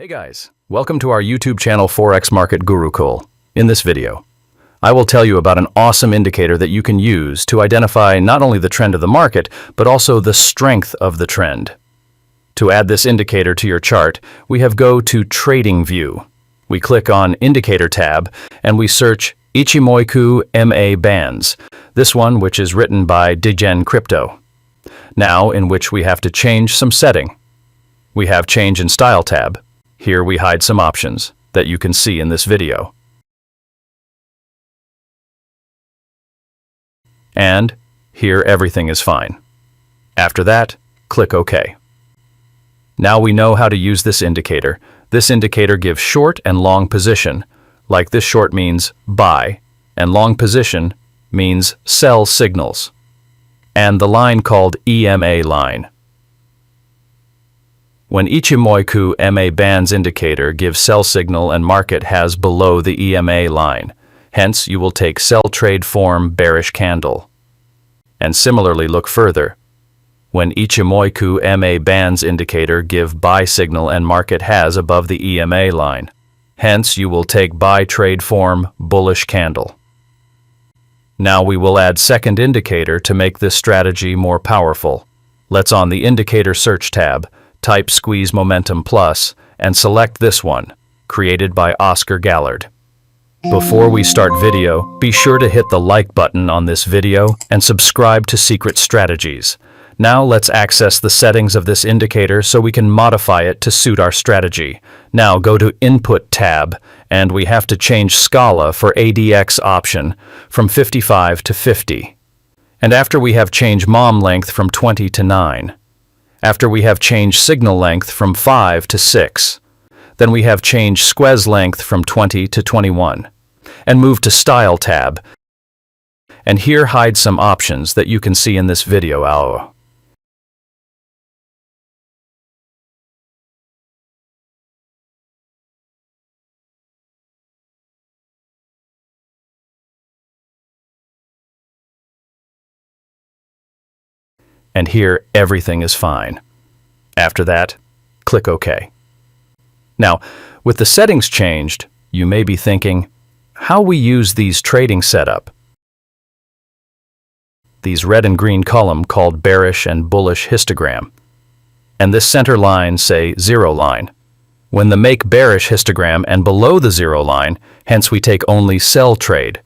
Hey guys, welcome to our YouTube channel Forex Market Guru Cole. In this video, I will tell you about an awesome indicator that you can use to identify not only the trend of the market, but also the strength of the trend. To add this indicator to your chart, we go to Trading View. We click on Indicator tab and we search Ichimoicu MA Bands, this one which is written by Degen Crypto. Now in which we have to change some setting. We have Change in Style tab. Here we hide some options that you can see in this video. And here everything is fine. After that, click OK. Now we know how to use this indicator. This indicator gives short and long position, like this short means buy, and long position means sell signals, and the line called EMA line. When Ichimoicu MA Bands indicator gives sell signal and market has below the EMA line, hence you will take sell trade form bearish candle. And similarly look further. When Ichimoicu MA Bands indicator give buy signal and market has above the EMA line, hence you will take buy trade form bullish candle. Now we will add second indicator to make this strategy more powerful. Let's on the indicator search tab, type Squeeze Momentum Plus and select this one, created by Oscar Gallard. Before we start video, be sure to hit the like button on this video and subscribe to Secret Strategies. Now let's access the settings of this indicator so we can modify it to suit our strategy. Now go to Input tab and we have to change Scala for ADX option from 55 to 50. And after we have changed MOM length from 20 to 9. After we have changed signal length from 5 to 6. Then we have changed squeeze length from 20 to 21. And move to Style tab. And here hide some options that you can see in this video. And here everything is fine. After that, click OK. Now, with the settings changed, you may be thinking, how we use these trading setup? These red and green column called bearish and bullish histogram. And this center line say zero line. When the make bearish histogram and below the zero line, hence we take only sell trade.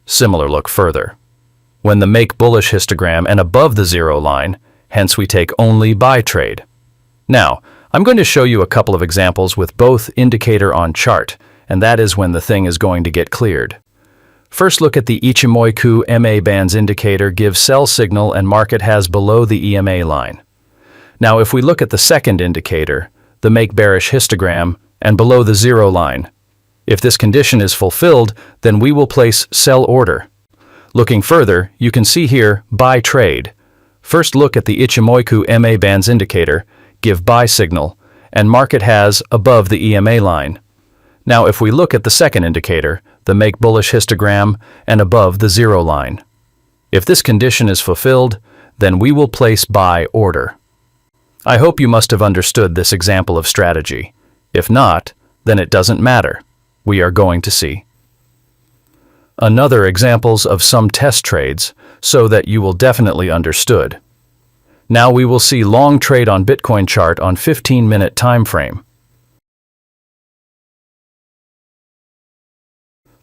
Similar look further. When the make bullish histogram and above the zero line, hence we take only buy trade. Now, I'm going to show you a couple of examples with both indicator on chart, and that is when the thing is going to get cleared. First look at the Ichimoicu MA Bands indicator gives sell signal and market has below the EMA line. Now if we look at the second indicator, the make bearish histogram, and below the zero line, if this condition is fulfilled, then we will place sell order. Looking further, you can see here, buy trade. First look at the Ichimoicu MA Bands indicator, give buy signal, and market has above the EMA line. Now if we look at the second indicator, the make bullish histogram, and above the zero line. If this condition is fulfilled, then we will place buy order. I hope you must have understood this example of strategy. If not, then it doesn't matter. We are going to see another examples of some test trades so that you will definitely understood. Now we will see long trade on Bitcoin chart on 15-minute time frame.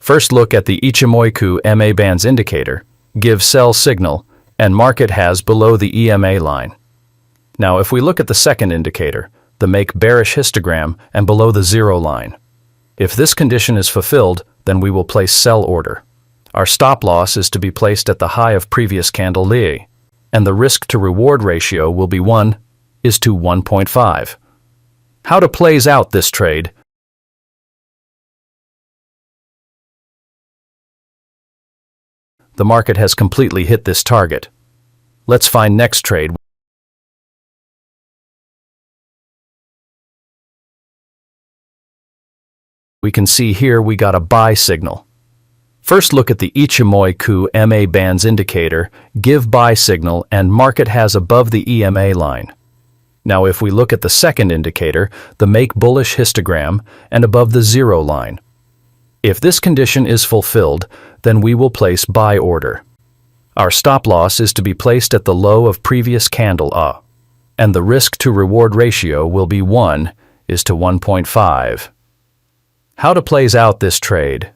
First look at the Ichimoicu MA Bands indicator, give sell signal, and market has below the EMA line. Now if we look at the second indicator, the make bearish histogram and below the zero line. If this condition is fulfilled, then we will place sell order. Our stop loss is to be placed at the high of previous candle Lee, and the risk to reward ratio will be 1:1.5. How to plays out this trade? The market has completely hit this target. Let's find next trade. We can see here we got a buy signal. First look at the Ichimoicu MA Bands indicator, give buy signal and market has above the EMA line. Now if we look at the second indicator, the make bullish histogram, and above the zero line, if this condition is fulfilled, then we will place buy order. Our stop loss is to be placed at the low of previous candle A, and the risk to reward ratio will be 1 is to 1.5. How to plays out this trade?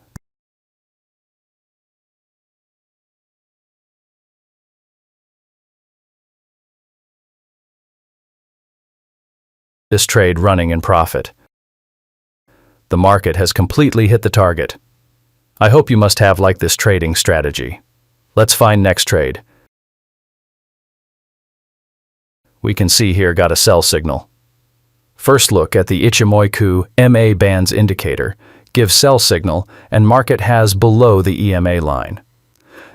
This trade running in profit. The market has completely hit the target. I hope you must have liked this trading strategy. Let's find next trade. We can see here got a sell signal. First look at the Ichimoicu MA bands indicator, gives sell signal, and market has below the EMA line.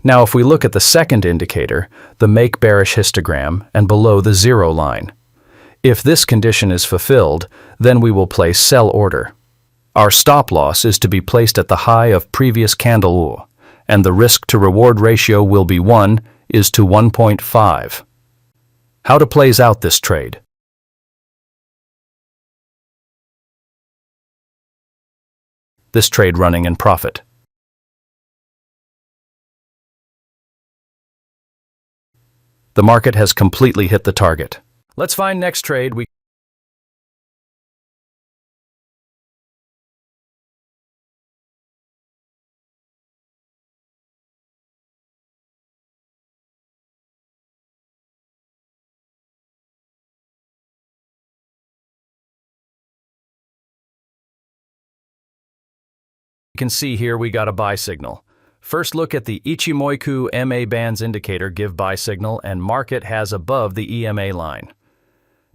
Now if we look at the second indicator, the make bearish histogram, and below the zero line, if this condition is fulfilled, then we will place sell order. Our stop loss is to be placed at the high of previous candle, and the risk to reward ratio will be 1 is to 1.5. How to plays out this trade? This trade running in profit. The market has completely hit the target. Let's find next trade. We can see here we got a buy signal. First look at the Ichimoicu MA bands indicator give buy signal, and market has above the EMA line.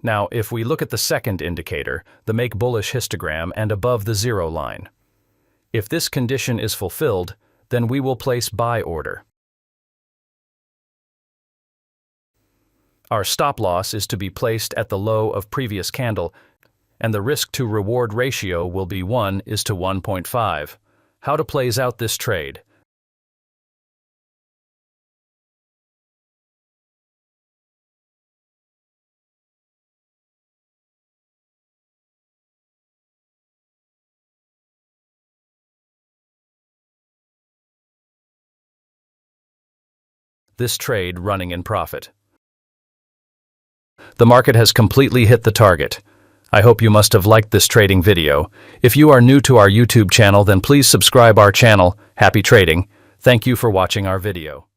Now if we look at the second indicator, the make bullish histogram, and above the zero line, if this condition is fulfilled, then we will place buy order. Our stop loss is to be placed at the low of previous candle, and the risk to reward ratio will be 1 is to 1.5. How to plays out this trade? This trade running in profit. The market has completely hit the target. I hope you must have liked this trading video. If you are new to our YouTube channel, then please subscribe our channel. Happy trading. Thank you for watching our video.